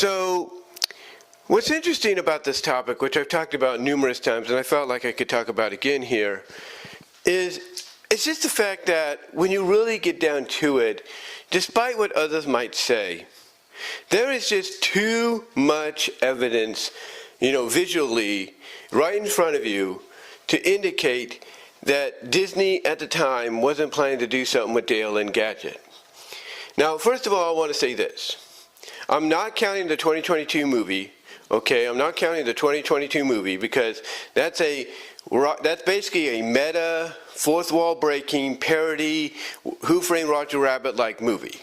So, what's interesting about this topic, which I've talked about numerous times, and I felt like I could talk about again here, is it's just the fact that when you really get down to it, despite what others might say, there is just too much evidence, visually, right in front of you, to indicate that Disney at the time wasn't planning to do something with Dale and Gadget. Now, first of all, I want to say this. I'm not counting the 2022 movie, okay? I'm not counting the 2022 movie because that's basically a meta, fourth wall breaking, parody, Who Framed Roger Rabbit-like movie.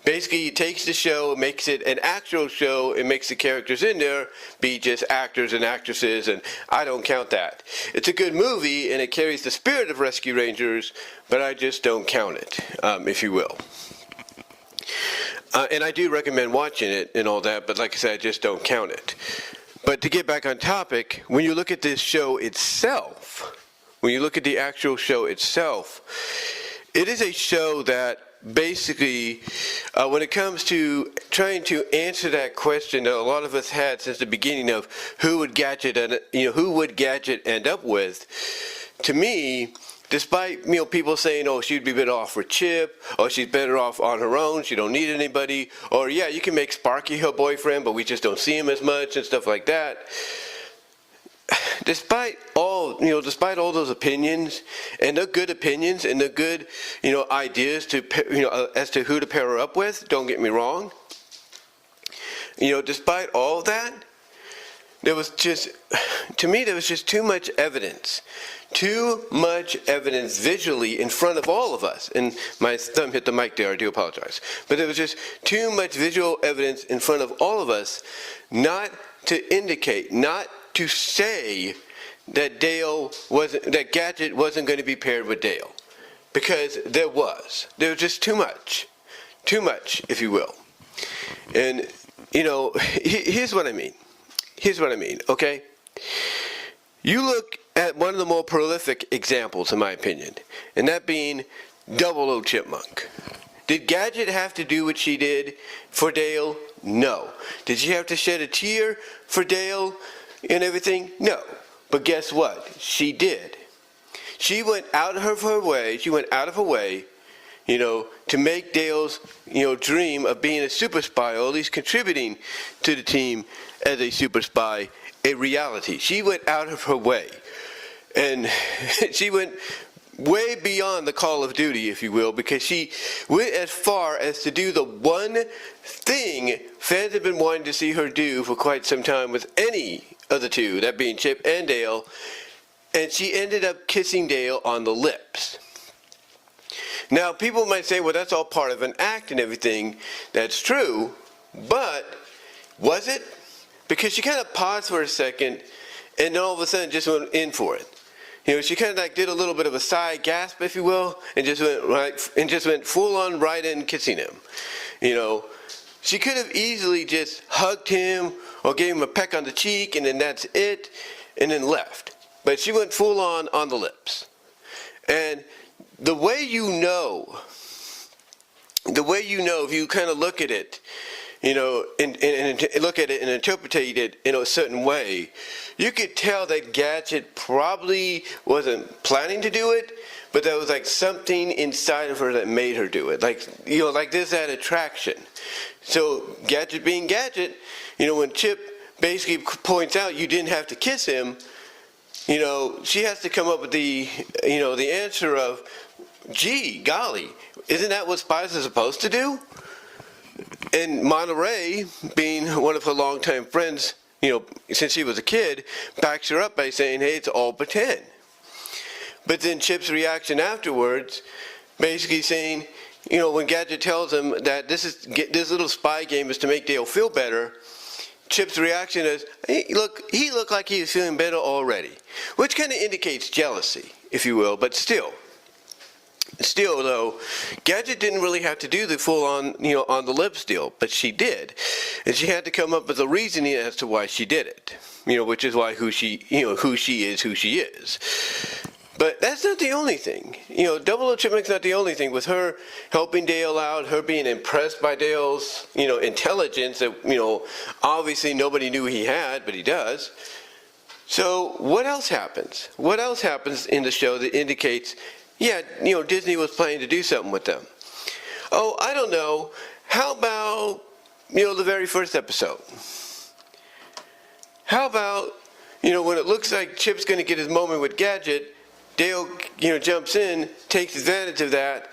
Basically, it takes the show, makes it an actual show, and makes the characters in there be just actors and actresses, and I don't count that. It's a good movie, and it carries the spirit of Rescue Rangers, but I just don't count it, if you will. And I do recommend watching it and all that, but like I said, I just don't count it. But to get back on topic, when you look at this show itself, when you look at the actual show itself, it is a show that basically, when it comes to trying to answer that question that a lot of us had since the beginning of who would Gadget end up with, to me, despite people saying, oh, she'd be better off with Chip, or she's better off on her own, she don't need anybody, or yeah, you can make Sparky her boyfriend, but we just don't see him as much and stuff like that. Despite all those opinions, and they're good opinions, and they're good, ideas to, as to who to pair her up with. Don't get me wrong. Despite all of that, there was just too much evidence. Too much evidence visually in front of all of us. And my thumb hit the mic there, I do apologize. But there was just too much visual evidence in front of all of us not to indicate, not to say that Gadget wasn't going to be paired with Dale. Because there was just too much, if you will. And, here's what I mean. Okay? You look at one of the more prolific examples, in my opinion, and that being 00 Chipmunk. Did Gadget have to do what she did for Dale? No. Did she have to shed a tear for Dale and everything? No. But guess what? She did. She went out of her way, to make Dale's, dream of being a super spy, or at least contributing to the team as a super spy, a reality. She went out of her way. And she went way beyond the Call of Duty, if you will, because she went as far as to do the one thing fans have been wanting to see her do for quite some time with any of the two, that being Chip and Dale, and she ended up kissing Dale on the lips. Now, people might say, well, that's all part of an act and everything. That's true, but was it? Because she kind of paused for a second, and then all of a sudden just went in for it. She kind of like did a little bit of a sigh gasp, if you will, and just went full on right in kissing him. She could have easily just hugged him or gave him a peck on the cheek, and then that's it, and then left. But she went full on the lips. And the way you know, if you kind of look at it, and look at it and interpret it in a certain way, you could tell that Gadget probably wasn't planning to do it, but there was like something inside of her that made her do it. Like there's that attraction. So Gadget being Gadget, when Chip basically points out you didn't have to kiss him, she has to come up with the answer of, gee, golly, isn't that what spies are supposed to do? And Monterey, being one of her longtime friends, since she was a kid, backs her up by saying, hey, it's all pretend. But then Chip's reaction afterwards, basically saying, when Gadget tells him that this little spy game is to make Dale feel better, Chip's reaction is, hey, he looked like he was feeling better already. Which kind of indicates jealousy, if you will, but still, though, Gadget didn't really have to do the full-on, on the lips deal, but she did. And she had to come up with a reasoning as to why she did it, which is why who she is. But that's not the only thing. Double O Chipmunk's not the only thing. With her helping Dale out, her being impressed by Dale's, intelligence that, obviously nobody knew he had, but he does. So what else happens? What else happens in the show that indicates, Disney was planning to do something with them? Oh, I don't know. How about, the very first episode? How about, when it looks like Chip's going to get his moment with Gadget, Dale, jumps in, takes advantage of that,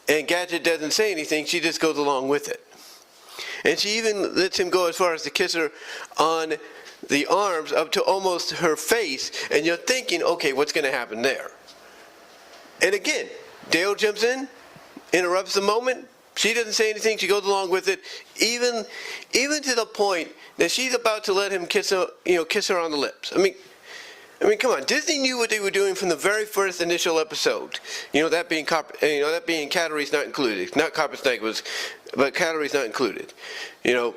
and Gadget doesn't say anything. She just goes along with it. And she even lets him go as far as to kiss her on the arms up to almost her face, and you're thinking, okay, what's going to happen there? And again, Dale jumps in, interrupts the moment. She doesn't say anything. She goes along with it, even to the point that she's about to let him kiss her on the lips. I mean, come on. Disney knew what they were doing from the very first initial episode. That being Calories Not Included, not Carpet Snake but Calories Not Included. In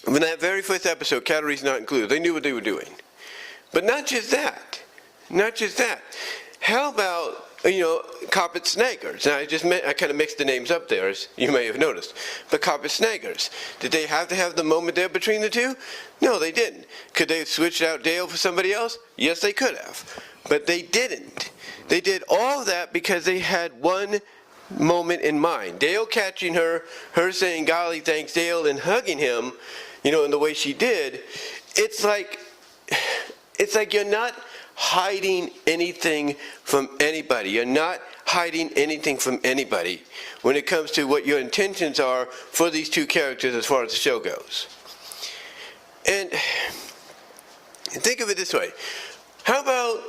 that very first episode, Calories Not Included, they knew what they were doing. But not just that. How about, Carpet Snaggers? Now, I kind of mixed the names up there, as you may have noticed. But Carpet Snaggers, did they have to have the moment there between the two? No, they didn't. Could they have switched out Dale for somebody else? Yes, they could have. But they didn't. They did all of that because they had one moment in mind. Dale catching her saying, golly, thanks, Dale, and hugging him, in the way she did. It's like you're not hiding anything from anybody. You're not hiding anything from anybody when it comes to what your intentions are for these two characters as far as the show goes. And think of it this way. How about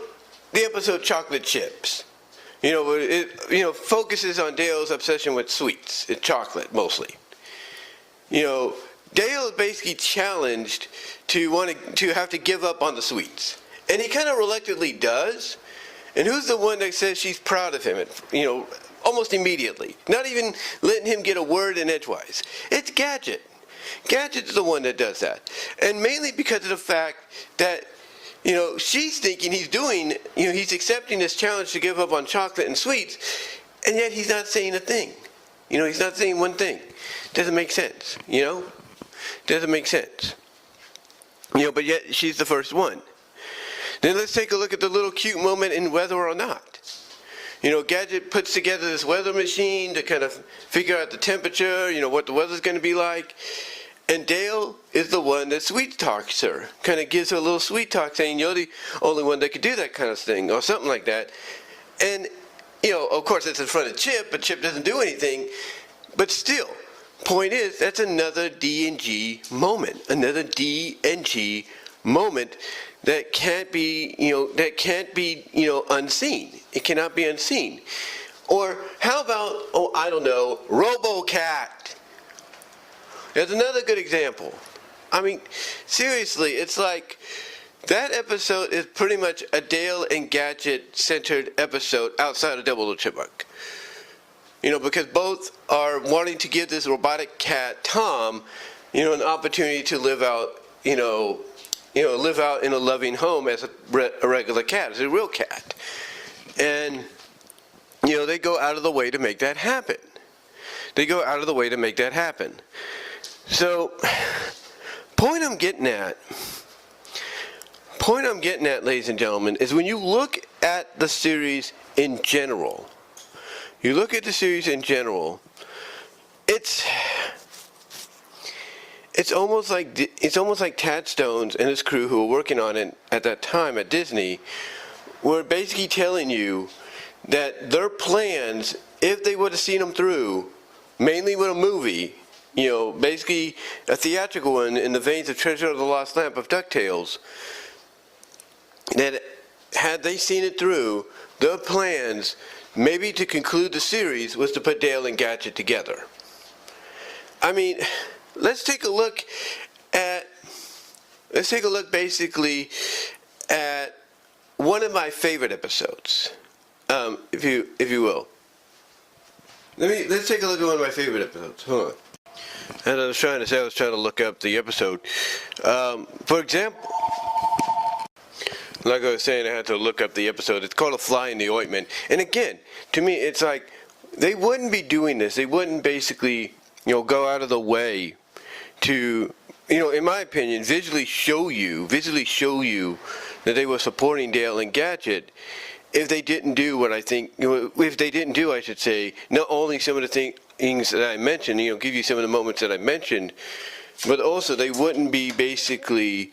the episode Chocolate Chips? It focuses on Dale's obsession with sweets, chocolate mostly. Dale is basically challenged to have to give up on the sweets. And he kind of reluctantly does. And who's the one that says she's proud of him, almost immediately? Not even letting him get a word in edgewise. It's Gadget. Gadget's the one that does that. And mainly because of the fact that, she's thinking he's accepting this challenge to give up on chocolate and sweets, and yet he's not saying a thing. He's not saying one thing. Doesn't make sense, Doesn't make sense. But yet she's the first one. Then let's take a look at the little cute moment in Whether or Not. Gadget puts together this weather machine to kind of figure out the temperature, what the weather's going to be like. And Dale is the one that sweet talks her, kind of gives her a little sweet talk saying, you're the only one that could do that kind of thing, or something like that. And, of course it's in front of Chip, but Chip doesn't do anything. But still, point is, that's another D&G moment, that can't be, unseen. It cannot be unseen. Or how about, RoboCat? There's another good example. Seriously, it's like that episode is pretty much a Dale and Gadget centered episode outside of Double O Chipmunk. Because both are wanting to give this robotic cat, Tom, an opportunity to live out in a loving home as a regular cat, as a real cat. And, they go out of the way to make that happen. So, point I'm getting at, ladies and gentlemen, is when you look at the series in general, it's almost like Tad Stones and his crew who were working on it at that time at Disney were basically telling you that their plans, if they would have seen them through, mainly with a movie, basically a theatrical one in the veins of Treasure of the Lost Lamp of DuckTales, that had they seen it through, their plans, maybe to conclude the series, was to put Dale and Gadget together. Let's take a look basically at one of my favorite episodes, if you will. Let's take a look at one of my favorite episodes. Hold on. As I was trying to look up the episode. For example, like I was saying, I had to look up the episode. It's called A Fly in the Ointment. And again, to me, it's like they wouldn't be doing this. They wouldn't basically, go out of the way to, in my opinion, visually show you that they were supporting Dale and Gadget if they didn't do what I think, if they didn't do, I should say, not only some of the things that I mentioned, give you some of the moments that I mentioned, but also they wouldn't be basically,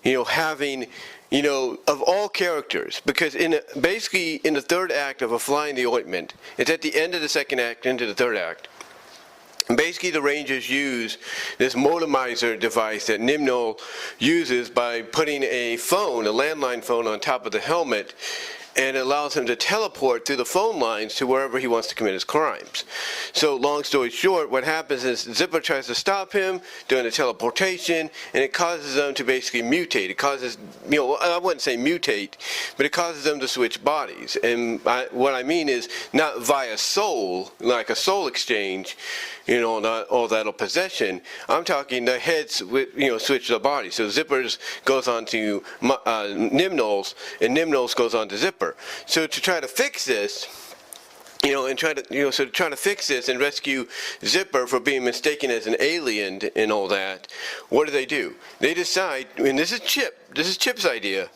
having, of all characters, because basically in the third act of A Fly in the Ointment, it's at the end of the second act into the third act. Basically, the Rangers use this motomizer device that Nimnol uses by putting a landline phone on top of the helmet, and it allows him to teleport through the phone lines to wherever he wants to commit his crimes. So long story short, what happens is Zipper tries to stop him doing the teleportation, and it causes them to basically mutate. It causes, I wouldn't say mutate, but it causes them to switch bodies. And what I mean is not via soul, like a soul exchange, not all that possession. I'm talking the heads, switch the body. So Zippers goes on to Nimnol's, and Nimnol's goes on to Zipper. So to try to fix this, to try to fix this and rescue Zipper for being mistaken as an alien and all that, what do? They decide, and this is Chip's idea,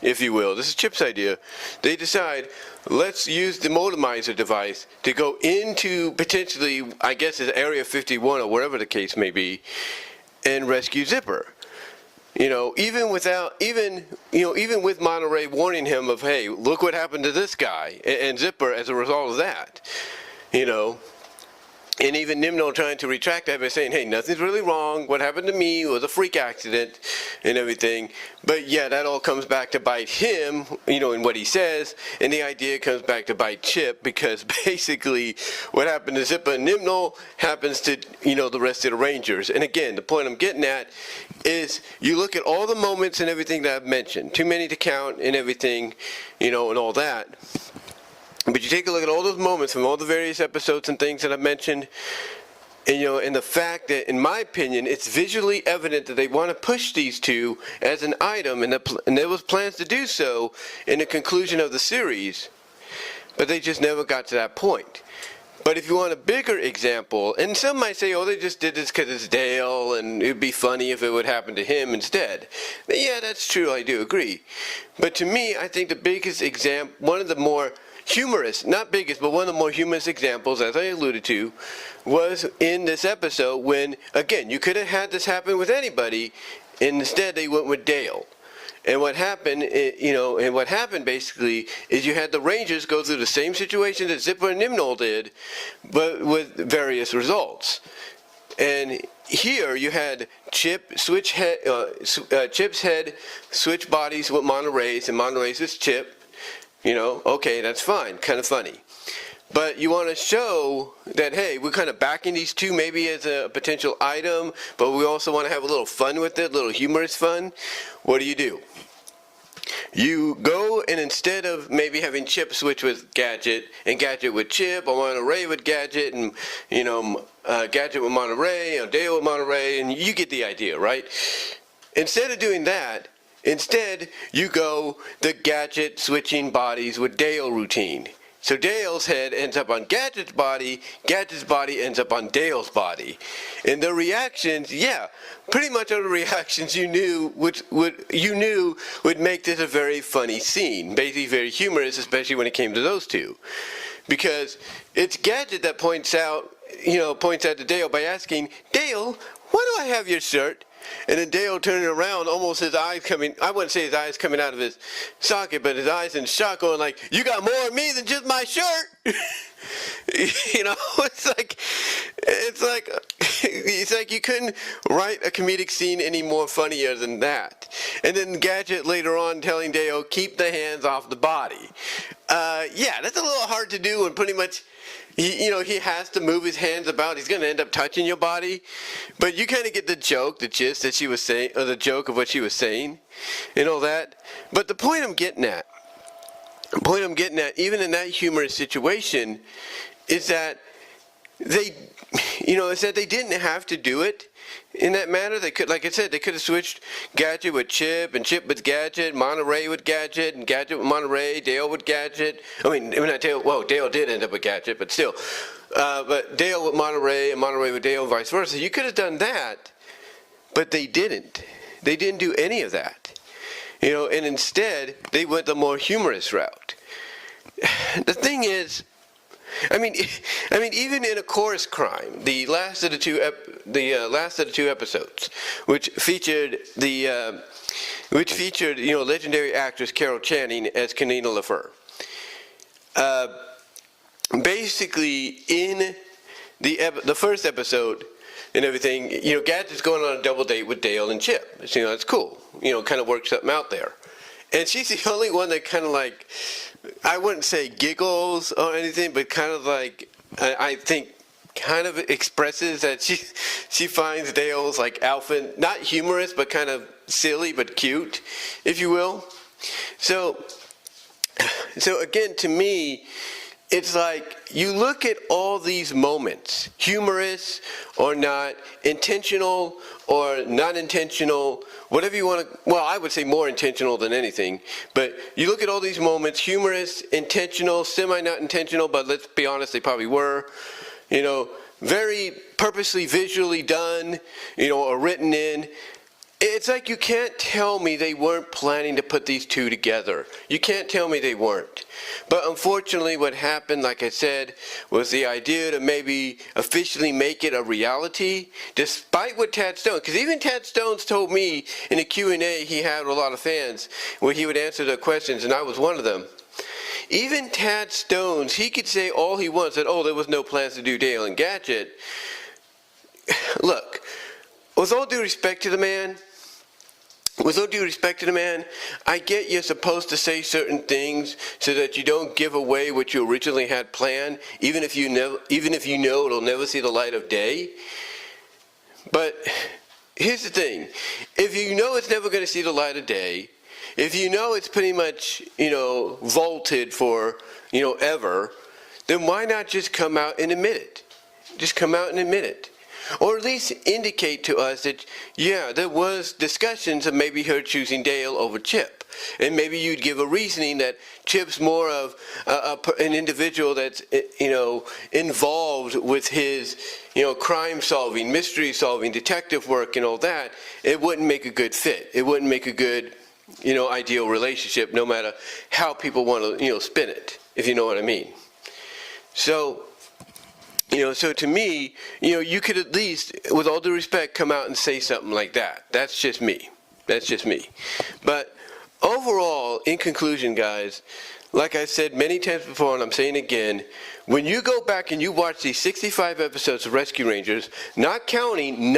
if you will. This is Chip's idea. They decide, let's use the motomizer device to go into potentially, I guess it's Area 51 or wherever the case may be, and rescue Zipper. Even with Monterey warning him of, hey, look what happened to this guy, and Zipper as a result of that, and even Nimnol trying to retract that by saying, hey, nothing's really wrong, what happened to me was a freak accident and everything. But yeah, that all comes back to bite him, in what he says, and the idea comes back to bite Chip, because basically what happened to Zipper and Nimnol happens to, the rest of the Rangers. And again, the point I'm getting at is you look at all the moments and everything that I've mentioned, too many to count and everything, and all that. But you take a look at all those moments from all the various episodes and things that I've mentioned, and the fact that, in my opinion, it's visually evident that they want to push these two as an item, and there was plans to do so in the conclusion of the series, but they just never got to that point. But if you want a bigger example, and some might say, oh, they just did this because it's Dale, and it'd be funny if it would happen to him instead. But yeah, that's true, I do agree. But to me, I think the biggest example, one of the more humorous, not biggest, but one of the more humorous examples, as I alluded to, was in this episode when, again, you could have had this happen with anybody, and instead they went with Dale. And what happened, basically is you had the Rangers go through the same situation that Zipper and Nimnol did, but with various results. And here you had Chip's head switch bodies with Monterey's, and Monterey's with Chip. Okay, that's fine, kind of funny. But you want to show that, hey, we're kind of backing these two maybe as a potential item, but we also want to have a little fun with it, a little humorous fun. What do? You go, and instead of maybe having Chip switch with Gadget, and Gadget with Chip, or Monterey with Gadget, and, Gadget with Monterey, or Dale with Monterey, and you get the idea, right? Instead of doing that, instead, you go the Gadget switching bodies with Dale routine. So Dale's head ends up on Gadget's body ends up on Dale's body. And the reactions, yeah, pretty much all the reactions you knew would make this a very funny scene. Basically very humorous, especially when it came to those two. Because it's Gadget that points out to Dale by asking, Dale, why do I have your shirt? And then Dale turning around, almost his eyes coming, I wouldn't say his eyes coming out of his socket, but his eyes in shock, going like, you got more of me than just my shirt. It's like you couldn't write a comedic scene any more funnier than that. And then Gadget later on telling Dale, keep the hands off the body. Yeah, that's a little hard to do, and pretty much he has to move his hands about. He's going to end up touching your body. But you kind of get the joke, the gist that she was saying, or the joke of what she was saying, and all that. But the point I'm getting at, even in that humorous situation, is that they, it's that they didn't have to do it in that manner. They could, like I said, they could have switched Gadget with Chip, and Chip with Gadget, Monterey with Gadget, and Gadget with Monterey, Dale with Gadget. I mean, not Dale. Well, Dale did end up with Gadget, but still. But Dale with Monterey and Monterey with Dale, and vice versa. You could have done that, but they didn't. They didn't do any of that. And instead they went the more humorous route. The thing is, I mean, even in A Chorus Crime, the last of the two episodes, which featured legendary actress Carol Channing as Kanina LaFleur. Basically, in the first episode and everything, Gadget's going on a double date with Dale and Chip. It's cool. Kind of work something out there. And she's the only one that kind of like, I wouldn't say giggles or anything, but kind of like, I think, kind of expresses that she finds Dale's like outfit not humorous, but kind of silly, but cute, if you will. So again, to me, it's like you look at all these moments, humorous or not, intentional or not intentional, whatever you want to, well, I would say more intentional than anything, but you look at all these moments, humorous, intentional, semi-not intentional, but let's be honest, they probably were, very purposely visually done, or written in. It's like you can't tell me they weren't planning to put these two together. You can't tell me they weren't. But unfortunately what happened, like I said, was the idea to maybe officially make it a reality, despite what Tad Stone, because even Tad Stone's told me in a Q&A he had with a lot of fans where he would answer their questions, and I was one of them. Even Tad Stone's, he could say all he wants, that, there was no plans to do Dale and Gadget. Look, with all due respect to the man, I get you're supposed to say certain things so that you don't give away what you originally had planned, even if you know it'll never see the light of day. But here's the thing: if you know it's never going to see the light of day, if you know it's pretty much vaulted for ever, then why not just come out and admit it? Just come out and admit it. Or at least indicate to us that, yeah, there was discussions of maybe her choosing Dale over Chip. And maybe you'd give a reasoning that Chip's more of an individual that's, involved with his, crime solving, mystery solving, detective work and all that. It wouldn't make a good fit. It wouldn't make a good, ideal relationship, no matter how people want to, spin it, if you know what I mean. So to me, you could at least, with all due respect, come out and say something like that. That's just me. But overall, in conclusion, guys, like I said many times before, and I'm saying again, when you go back and you watch these 65 episodes of Rescue Rangers, not counting,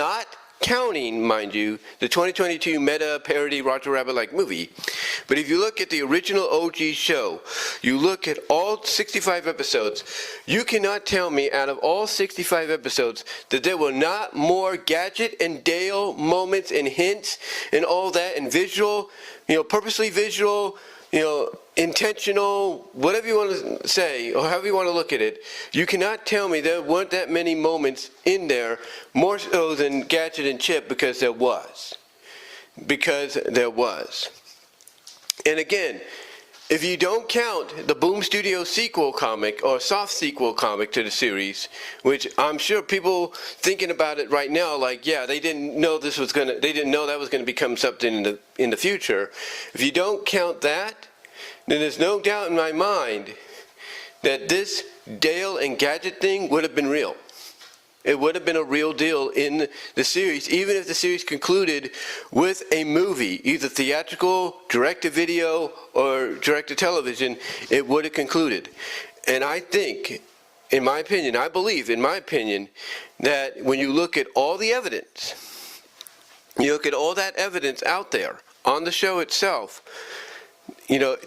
mind you, the 2022 meta parody Roger Rabbit-like movie. But if you look at the original OG show, you look at all 65 episodes, you cannot tell me out of all 65 episodes that there were not more Gadget and Dale moments and hints and all that, and visual, purposely visual, intentional, whatever you want to say, or however you want to look at it. You cannot tell me there weren't that many moments in there, more so than Gadget and Chip, because there was. And again, if you don't count the Boom Studios sequel comic, or soft sequel comic to the series, which I'm sure people thinking about it right now, like, yeah, they didn't know that was gonna become something in the future. If you don't count that, then there's no doubt in my mind that this Dale and Gadget thing would have been real. It would have been a real deal in the series, even if the series concluded with a movie, either theatrical, direct-to-video, or direct-to-television. It would have concluded. And I think, I believe, that when you look at all the evidence, you look at all that evidence out there on the show itself,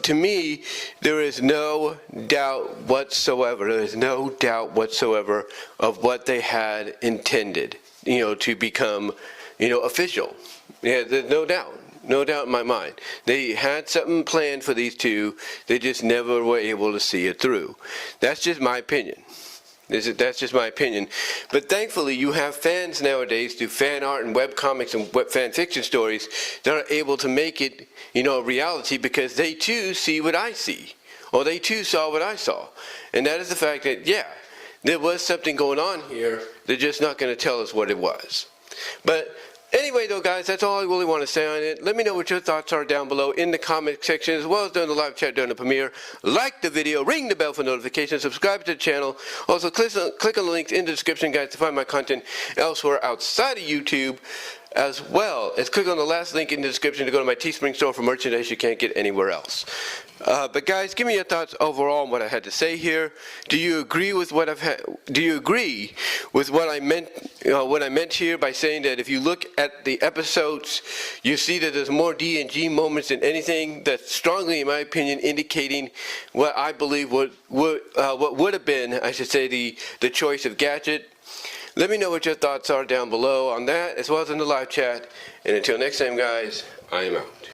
to me, there is no doubt whatsoever. There is no doubt whatsoever of what they had intended, to become, official. Yeah, there's no doubt in my mind. They had something planned for these two. They just never were able to see it through. That's just my opinion. That's just my opinion. But thankfully, you have fans nowadays through fan art and web comics and web fan fiction stories that are able to make it, a reality, because they too see what I see, or they too saw what I saw. And that is the fact that, yeah, there was something going on here. They're just not going to tell us what it was. But anyway, though, guys, that's all I really want to say on it. Let me know what your thoughts are down below in the comment section, as well as during the live chat during the premiere. Like the video, ring the bell for notifications, subscribe to the channel. Also, click on the links in the description, guys, to find my content elsewhere outside of YouTube, as well as click on the last link in the description to go to my Teespring store for merchandise you can't get anywhere else. But guys, give me your thoughts overall on what I had to say here. Do you agree with what Do you agree with what I meant? What I meant here by saying that if you look at the episodes, you see that there's more D&G moments than anything. That's strongly, in my opinion, indicating what I believe what would have been, I should say, the choice of Gadget. Let me know what your thoughts are down below on that, as well as in the live chat. And until next time, guys, I am out.